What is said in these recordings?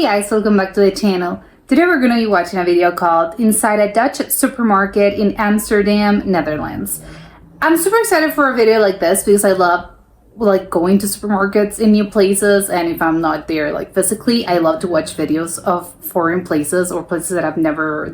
Hey guys, welcome back to the channel. Today we're going to be watching a video called Inside a Dutch Supermarket in Amsterdam, Netherlands. I'm super excited for a video like this because I love going to supermarkets in new places, and if I'm not there physically, I love to watch videos of foreign places or places that I've never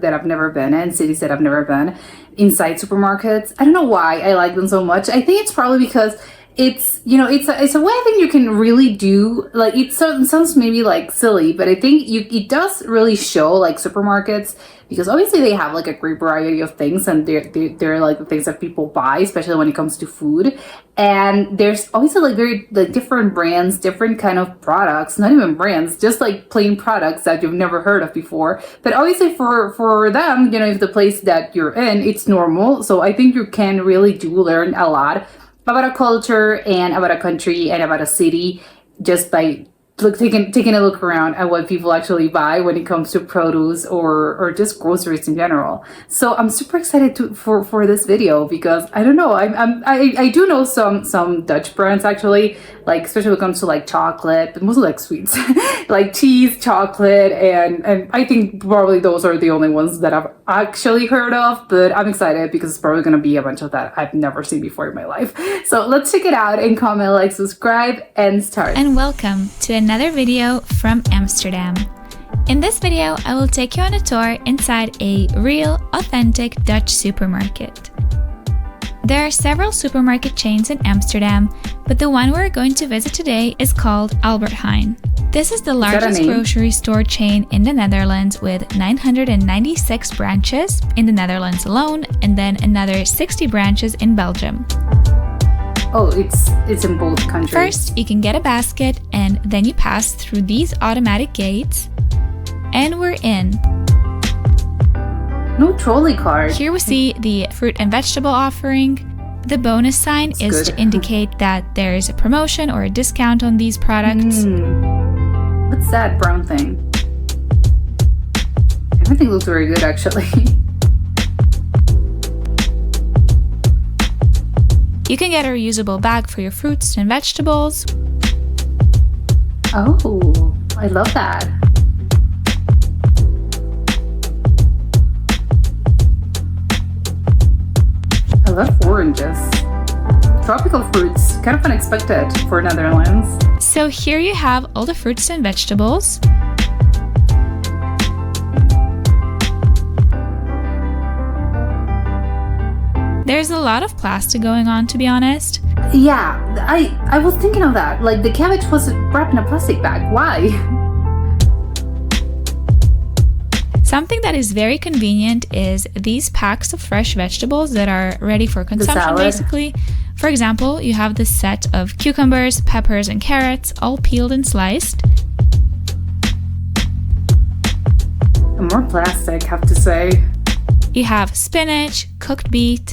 been in, cities that I've never been inside supermarkets. I don't know why I like them so much. I think it's probably because it's a way I think you can really do, it sounds maybe silly, but I think it does really show supermarkets, because obviously they have a great variety of things, and they're the things that people buy, especially when it comes to food. And there's obviously very different brands, different kind of products, not even brands, just plain products that you've never heard of before. But obviously for them, if the place that you're in, it's normal. So I think you can really do learn a lot about a culture and about a country and about a city just by taking a look around at what people actually buy when it comes to produce or just groceries in general. So I'm super excited for this video, because I don't know, I do know some Dutch brands actually, especially when it comes to chocolate, but mostly sweets, cheese, chocolate, and I think probably those are the only ones that I've actually heard of. But I'm excited because it's probably gonna be a bunch of that I've never seen before in my life. So let's check it out, and comment, subscribe, and start. And welcome to another video from Amsterdam. In this video, I will take you on a tour inside a real, authentic Dutch supermarket. There are several supermarket chains in Amsterdam, but the one we're going to visit today is called Albert Heijn. This is the largest grocery store chain in the Netherlands, with 996 branches in the Netherlands alone, and then another 60 branches in Belgium. Oh, it's in both countries. First, you can get a basket, and then you pass through these automatic gates, and we're in. No trolley card. Here we see the fruit and vegetable offering. The bonus sign is to indicate that there is a promotion or a discount on these products. What's that brown thing? Everything looks very good, actually. You can get a reusable bag for your fruits and vegetables. Oh, I love that. I love oranges. Tropical fruits, kind of unexpected for Netherlands. So here you have all the fruits and vegetables. There's a lot of plastic going on, to be honest. Yeah, I was thinking of that. The cabbage was wrapped in a plastic bag. Why? Something that is very convenient is these packs of fresh vegetables that are ready for consumption, basically. For example, you have this set of cucumbers, peppers, and carrots, all peeled and sliced. More plastic, have to say. You have spinach, cooked beet.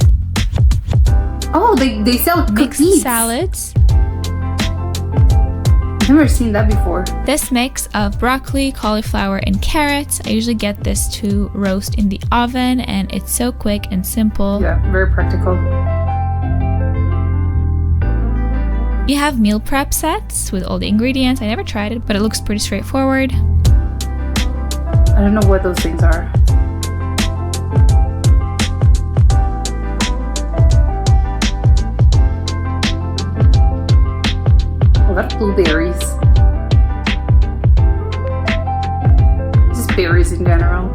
Oh, they sell mixed beets. Salads. I've never seen that before. This mix of broccoli, cauliflower, and carrots. I usually get this to roast in the oven, and it's so quick and simple. Yeah, very practical. You have meal prep sets with all the ingredients. I never tried it, but it looks pretty straightforward. I don't know what those things are. That's blueberries. Just berries in general.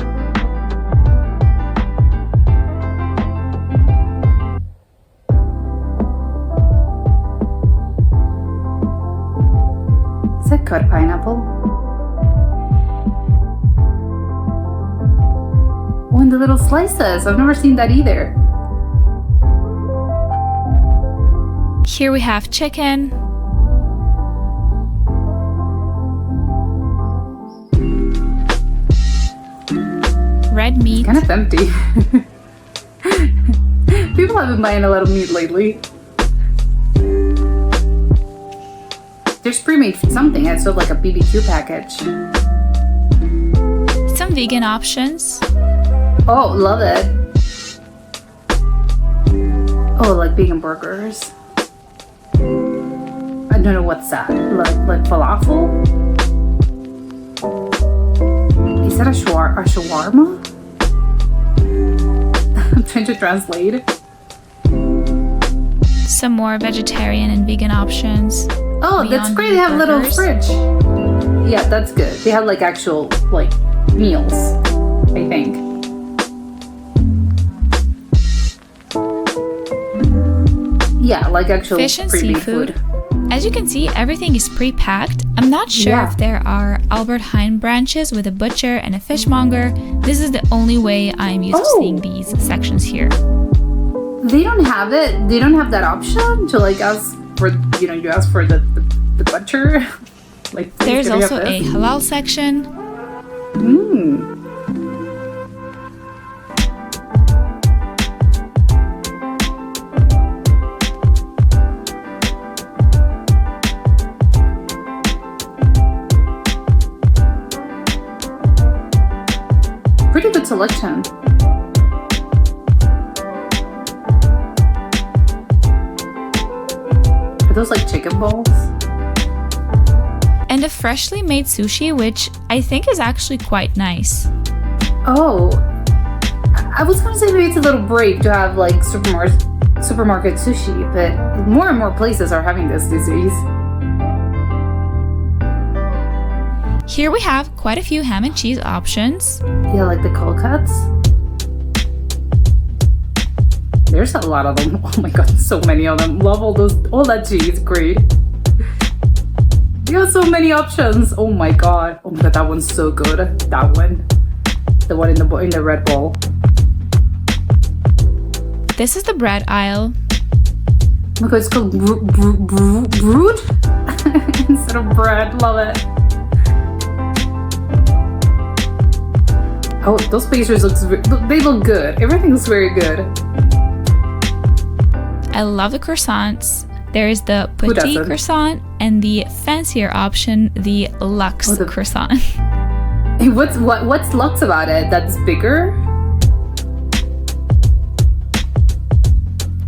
Is that cut pineapple? Oh, and the little slices. I've never seen that either. Here we have chicken. Red meat. Kind of empty. People have been buying a lot of meat lately. There's pre-made something. It's sort of a BBQ package. Some vegan options. Oh, love it. Oh, vegan burgers. I don't know what's that. Like falafel? that a shawarma? I'm trying to translate. Some more vegetarian and vegan options. Oh, that's Beyond great. They have a little burgers. fridge. Yeah, that's good. They have like actual like meals, I think. Yeah, like actual Fish and pre-made seafood. food. As you can see, everything is pre-packed. I'm not sure Yeah. if there are Albert Heijn branches with a butcher and a fishmonger. This is the only way I'm used to seeing these sections here. They don't have it. They don't have that option to like ask for, you ask for the butcher. Like please, There's can we have also a this? halal section. Pretty good selection. Are those like chicken balls? And a freshly made sushi, which I think is actually quite nice. Oh, I was gonna say maybe it's a little brave to have like supermarket sushi, but more and more places are having this these days. Here we have quite a few ham and cheese options. Yeah, like the cold cuts. There's a lot of them. Oh my god, so many of them. Love all that cheese. Great. You have so many options. Oh my god. Oh my god, that one's so good. That one. The one in the red bowl. This is the bread aisle. Oh my god, it's called brood instead of bread. Love it. Oh, those pastries they look good. Everything looks very good. I love the croissants. There is the Who petite doesn't? croissant and the fancier option, the luxe croissant. Hey, what's luxe about it? That's bigger?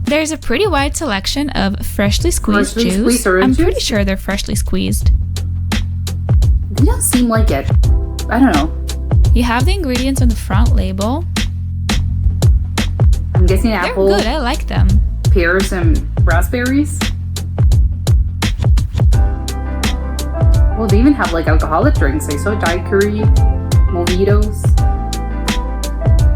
There's a pretty wide selection of freshly squeezed Freshly juice. squeezed orange I'm pretty juice? sure they're freshly squeezed. They don't seem like it. I don't know. You have the ingredients on the front label. I'm guessing They're apple, good, I like them. pears, and raspberries. Well, they even have like alcoholic drinks. I saw daiquiri, mojitos.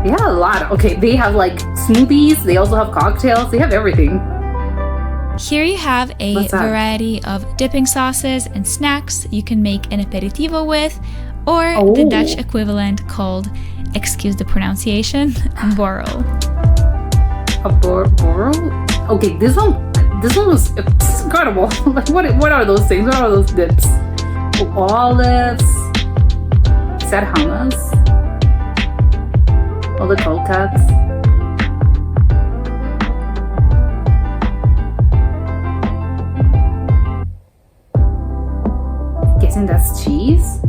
They have a lot. Okay, they have like smoothies. They also have cocktails. They have everything. Here you have a What's that? variety of dipping sauces and snacks you can make an aperitivo with, or the Oh. Dutch equivalent called, excuse the pronunciation, borrel. A borrow? Okay, this one was it's incredible. Like what are those things? What are those dips? Oh, olives. Is that hummus? All the cold cuts. Guessing that's cheese?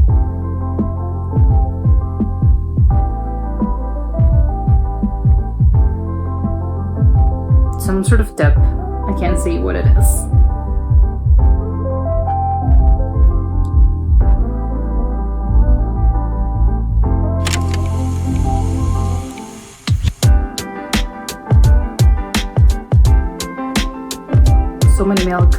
Some sort of dip. I can't see what it is. So many milk.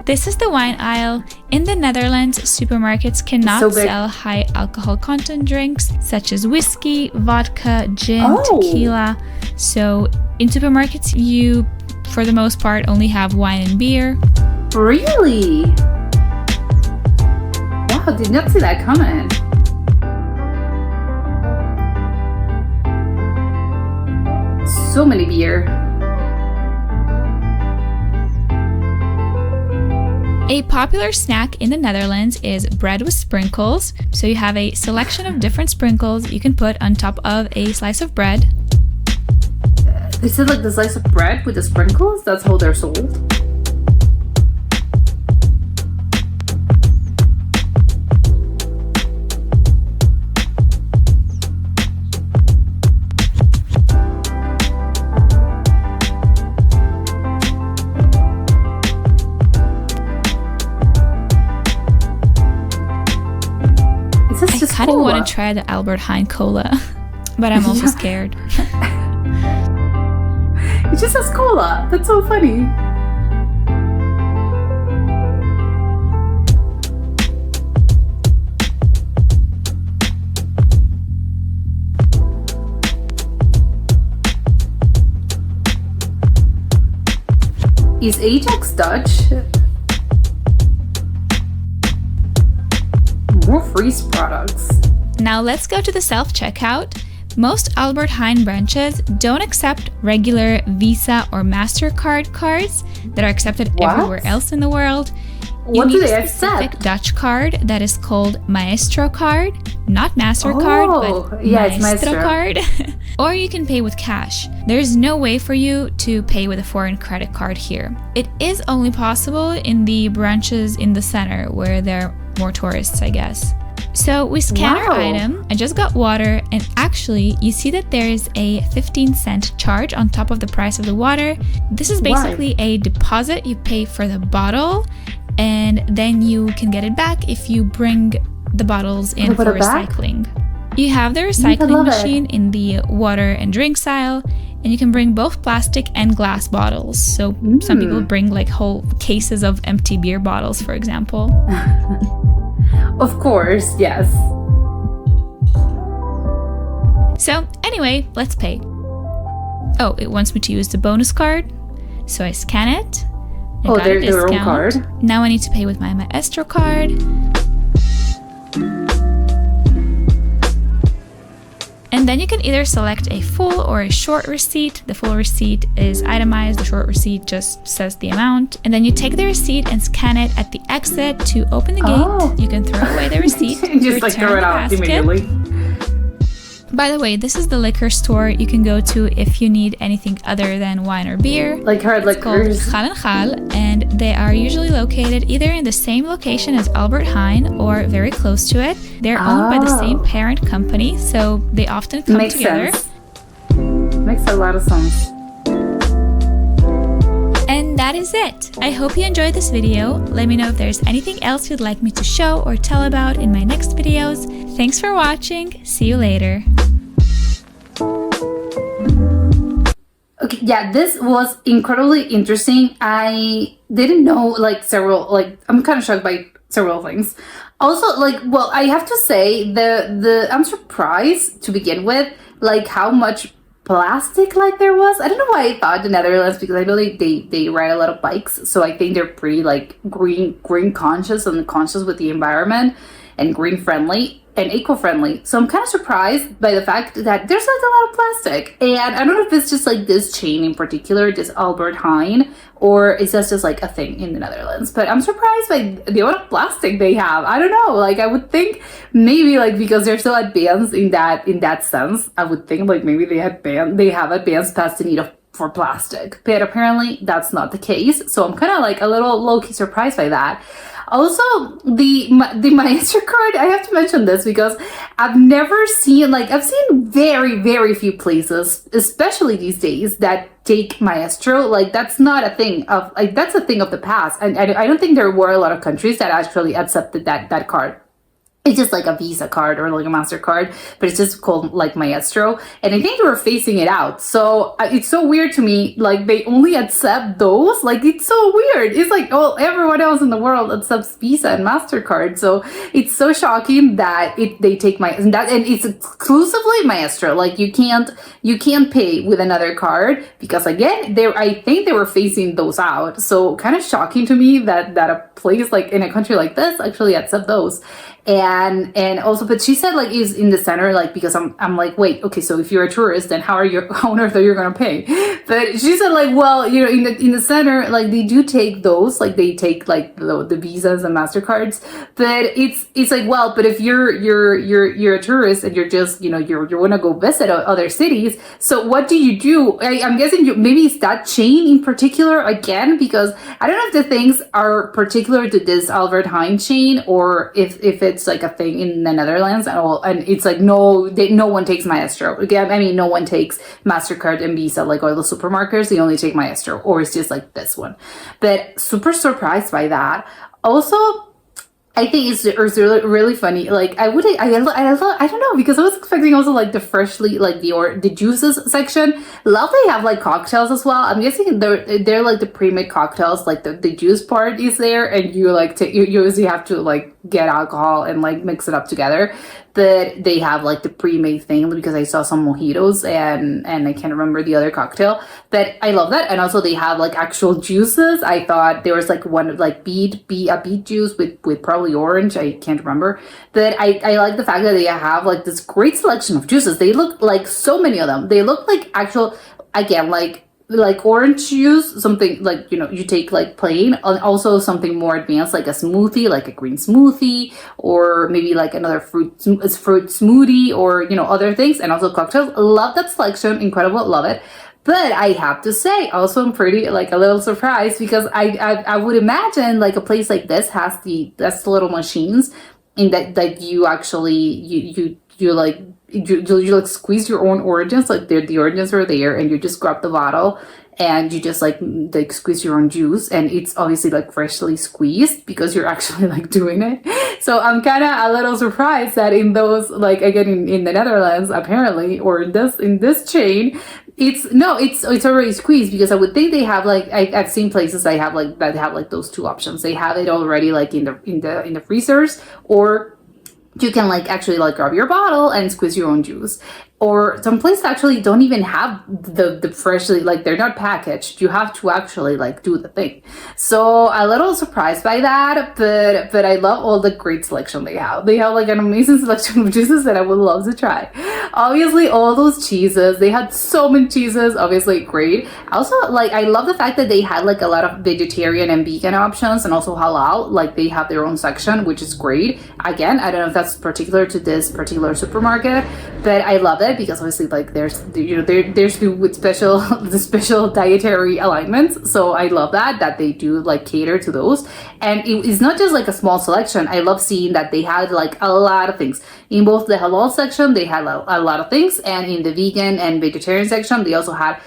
This is the wine aisle. In the Netherlands, supermarkets cannot So big. sell high alcohol content drinks such as whiskey, vodka, gin, Oh. tequila. So in supermarkets, you, for the most part, only have wine and beer. Really? Wow, did not see that coming. So many beer. A popular snack in the Netherlands is bread with sprinkles. So you have a selection of different sprinkles you can put on top of a slice of bread. They said like the slice of bread with the sprinkles? That's how they're sold? kind of cola? want to try the Albert Heijn cola, but I'm also scared. It just says cola. That's so funny. Is Ajax Dutch? More Freeze products. Now let's go to the self-checkout. Most Albert Heijn branches don't accept regular Visa or MasterCard cards that are accepted everywhere else in the world. What do they a specific accept? Dutch card that is called Maestro card, not MasterCard, but yeah, it's Maestro Maestro. card. Or you can pay with cash. There's no way for you to pay with a foreign credit card here. It is only possible in the branches in the center where there are more tourists, I guess. So we scan our item. I just got water, and actually you see that there is a 15-cent charge on top of the price of the water. This is basically a deposit you pay for the bottle, and then you can get it back if you bring the bottles in for recycling. You have the recycling machine in the water and drinks aisle, and you can bring both plastic and glass bottles. So some people bring like whole cases of empty beer bottles, for example. Of course, yes. So anyway, let's pay. Oh, it wants me to use the bonus card. So I scan it. I got a their own discount. card. Now I need to pay with my Maestro card. And then you can either select a full or a short receipt. The full receipt is itemized, the short receipt just says the amount. And then you take the receipt and scan it at the exit to open the gate. You can throw away the receipt, just like throw it out immediately. By the way, this is the liquor store you can go to if you need anything other than wine or beer. Like hard liquors. It's called Gal and Gal, and they are usually located either in the same location as Albert Heijn or very close to it. They're owned by the same parent company, so they often come together. Sense. Makes a lot of sense. And that is it. I hope you enjoyed this video. Let me know if there's anything else you'd like me to show or tell about in my next videos. Thanks for watching. See you later. Okay, yeah, this was incredibly interesting. I didn't know I'm kind of shocked by several things. Also, I have to say I'm surprised to begin with, how much plastic there was. I don't know why I thought the Netherlands, because I know they ride a lot of bikes, so I think they're pretty green conscious and conscious with the environment and green friendly and eco-friendly. So I'm kind of surprised by the fact that there's a lot of plastic. And I don't know if it's just this chain in particular, just Albert Heijn, or is that just a thing in the Netherlands. But I'm surprised by the amount of plastic they have. I don't know, I would think maybe because they're so advanced in that sense, I would think maybe they have advanced past the need for plastic. But apparently that's not the case. So I'm kind of a little low-key surprised by that. Also, the Maestro card, I have to mention this because I've never seen, I've seen very, very few places, especially these days, that take Maestro. That's not a thing of, that's a thing of the past. And I don't think there were a lot of countries that actually accepted that card. It's just a Visa card or a MasterCard, but it's just called Maestro. And I think they were phasing it out. So it's so weird to me, they only accept those. It's so weird. It's everyone else in the world accepts Visa and MasterCard. So it's so shocking that they take and it's exclusively Maestro. You can't pay with another card because again, I think they were phasing those out. So kind of shocking to me that a place in a country like this actually accept those. And also, but she said is in the center, because I'm wait, okay, so if you're a tourist, then how on earth are you gonna pay? But she said well, in the center, they do take those, they take the Visas and MasterCards, but it's well, but if you're a tourist and you're just you wanna go visit other cities, so what do you do? I'm guessing maybe it's that chain in particular again, because I don't know if the things are particular to this Albert Heijn chain or if it's a thing in the Netherlands and all, and it's no one takes Maestro. Again, I mean, no one takes MasterCard and Visa, all the supermarkets, they only take Maestro, or it's just this one. But super surprised by that. Also, I think it's really, really funny. Like I don't know, because I was expecting also like the freshly like the juices section. Love they have like cocktails as well. I'm guessing they're like the pre-made cocktails. Like the juice part is there, and you like you usually have to like get alcohol and like mix it up together. But they have like the pre-made thing, because I saw some mojitos and I can't remember the other cocktail. But I love that. And also they have like actual juices. I thought there was like one like beet juice with probably orange. I can't remember. But I like the fact that they have like this great selection of juices. They look like so many of them. They look like actual, again, like orange juice, something like, you take like plain, and also something more advanced like a smoothie, like a green smoothie, or maybe like another fruit smoothie, or other things, and also cocktails. Love that selection, incredible, love it. But I have to say, also I'm pretty like a little surprised, because I would imagine like a place like this has the little machines in that you actually you like you like squeeze your own oranges, like the oranges are there, and you just grab the bottle and you just like squeeze your own juice, and it's obviously like freshly squeezed because you're actually like doing it. So I'm kind of a little surprised that in those, like again in the Netherlands apparently, or in this chain, it's already squeezed, because I would think they have like I've seen places that have like those two options. They have it already like in the freezers, or you can like actually like grab your bottle and squeeze your own juice. Or some places actually don't even have the freshly, like they're not packaged. You have to actually like do the thing. So a little surprised by that, but I love all the great selection they have. They have like an amazing selection of juices that I would love to try. Obviously all those cheeses, they had so many cheeses, obviously great. Also, like I love the fact that they had like a lot of vegetarian and vegan options, and also halal. Like they have their own section, which is great. Again, I don't know if that's particular to this particular supermarket, but I love it, because obviously like there's with the special dietary alignments. So I love that they do like cater to those. And it's not just like a small selection. I love seeing that they had like a lot of things. In both the halal section, they had a lot of things, and in the vegan and vegetarian section, they also had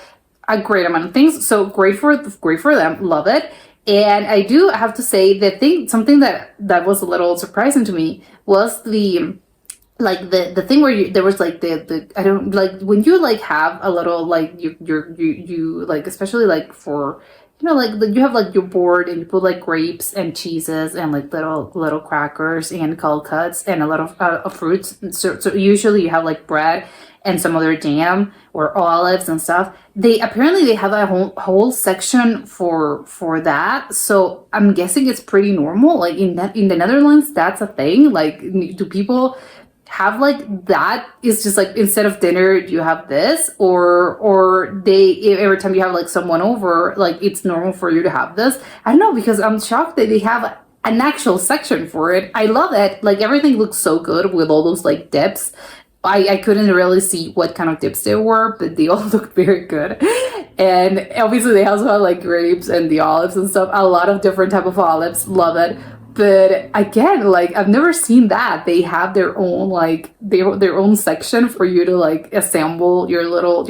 a great amount of things. So great for them, love it. And I do have to say something that was a little surprising to me was the thing where there was like the I don't like when you like have a little like you like, especially like for like you have like your board, and you put like grapes and cheeses and like little crackers and cold cuts and a lot of fruits. So usually you have like bread and some other jam or olives and stuff. They apparently have a whole section for that. So I'm guessing it's pretty normal. Like in the Netherlands, that's a thing. Like, do people have like that? Is just like instead of dinner you have this, or they, every time you have like someone over, like it's normal for you to have this? I don't know, because I'm shocked that they have an actual section for it. I love it. Like everything looks so good with all those like dips. I couldn't really see what kind of dips they were, but they all look very good. And obviously they also have like grapes and the olives and stuff, a lot of different type of olives. Love it. But again, like I've never seen that. They have their own like their own section for you to like assemble your little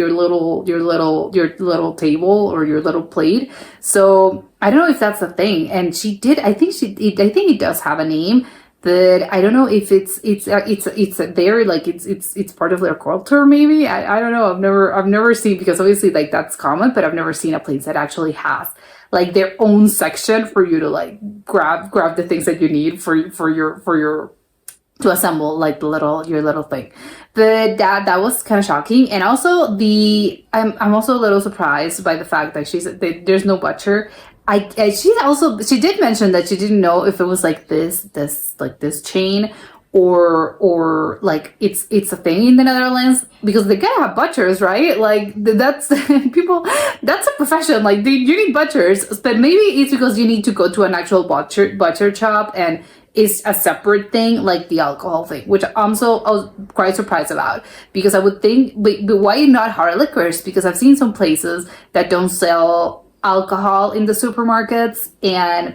table or your little plate. So I don't know if that's a thing. And I think it does have a name, but I don't know if it's there, like it's part of their culture maybe. I don't know. I've never seen, because obviously like that's common, but I've never seen a place that actually has like their own section for you to like grab the things that you need for your to assemble like your little thing. But that was kind of shocking. And also I'm also a little surprised by the fact that there's no butcher. She did mention that she didn't know if it was like this chain or like it's a thing in the Netherlands, because they gotta have butchers, right? Like that's people, that's a profession. Like you need butchers, but maybe it's because you need to go to an actual butcher shop, and it's a separate thing, like the alcohol thing, which I was quite surprised about, because I would think, but why not hard liquors? Because I've seen some places that don't sell alcohol in the supermarkets,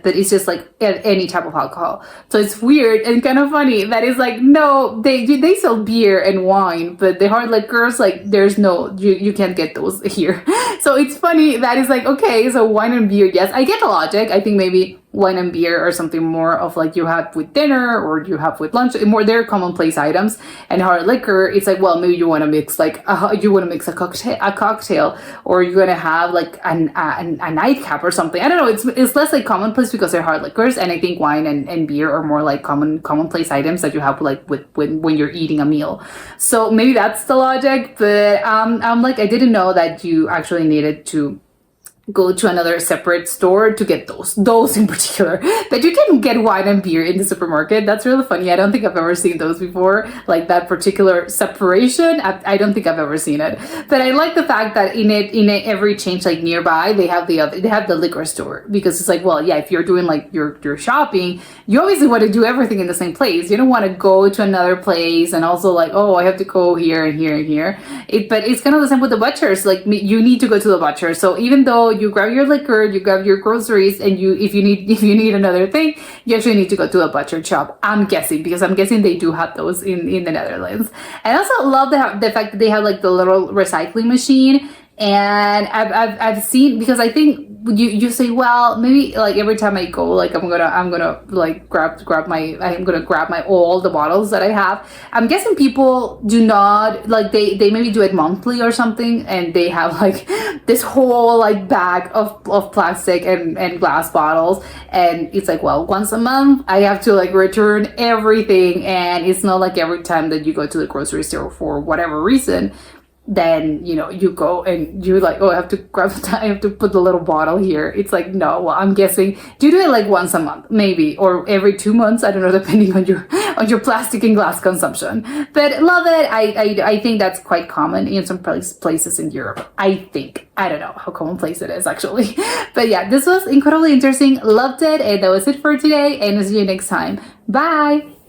but it's just like any type of alcohol. So it's weird and kind of funny that it's like, no, they sell beer and wine, but the hard liquors, like there's no, you can't get those here. So it's funny that it's like, okay, so wine and beer, yes, I get the logic. I think maybe wine and beer are something more of like you have with dinner or you have with lunch, more they're commonplace items. And hard liquor, it's like, well, maybe you want to mix like a cocktail, or you're gonna have like a nightcap or something. I don't know. It's less like commonplace because they're hard liquors, and I think wine and beer are more like commonplace items that you have like with when you're eating a meal. So maybe that's the logic. But I'm like, I didn't know that you actually needed to go to another separate store to get those in particular, that you can get wine and beer in the supermarket. That's really funny. I don't think I've ever seen those before, like that particular separation. I don't think I've ever seen it. But I like the fact that in every change like nearby they have the liquor store, because it's like, well, yeah, if you're doing like your shopping, you obviously want to do everything in the same place. You don't want to go to another place and also like, oh, I have to go here and here and here. But it's kind of the same with the butchers. Like, you need to go to the butcher. So even though you grab your liquor, you grab your groceries, and if you need another thing, you actually need to go to a butcher shop. I'm guessing, because I'm guessing they do have those in the Netherlands. I also love the fact that they have like the little recycling machine. And I've seen, because I think you say, well, maybe like every time I go, like I'm gonna like grab my all the bottles that I have. I'm guessing people do not, like they maybe do it monthly or something, and they have like this whole like bag of plastic and glass bottles, and it's like, well, once a month I have to like return everything. And it's not like every time that you go to the grocery store for whatever reason, then you go and you're like, oh, I have to put the little bottle here. It's like, no, well, I'm guessing you do it like once a month maybe, or every 2 months, I don't know, depending on your plastic and glass consumption. But love it. I think that's quite common in some places in Europe. I don't know how commonplace it is actually. But yeah, this was incredibly interesting. Loved it. And that was it for today, and I'll see you next time. Bye.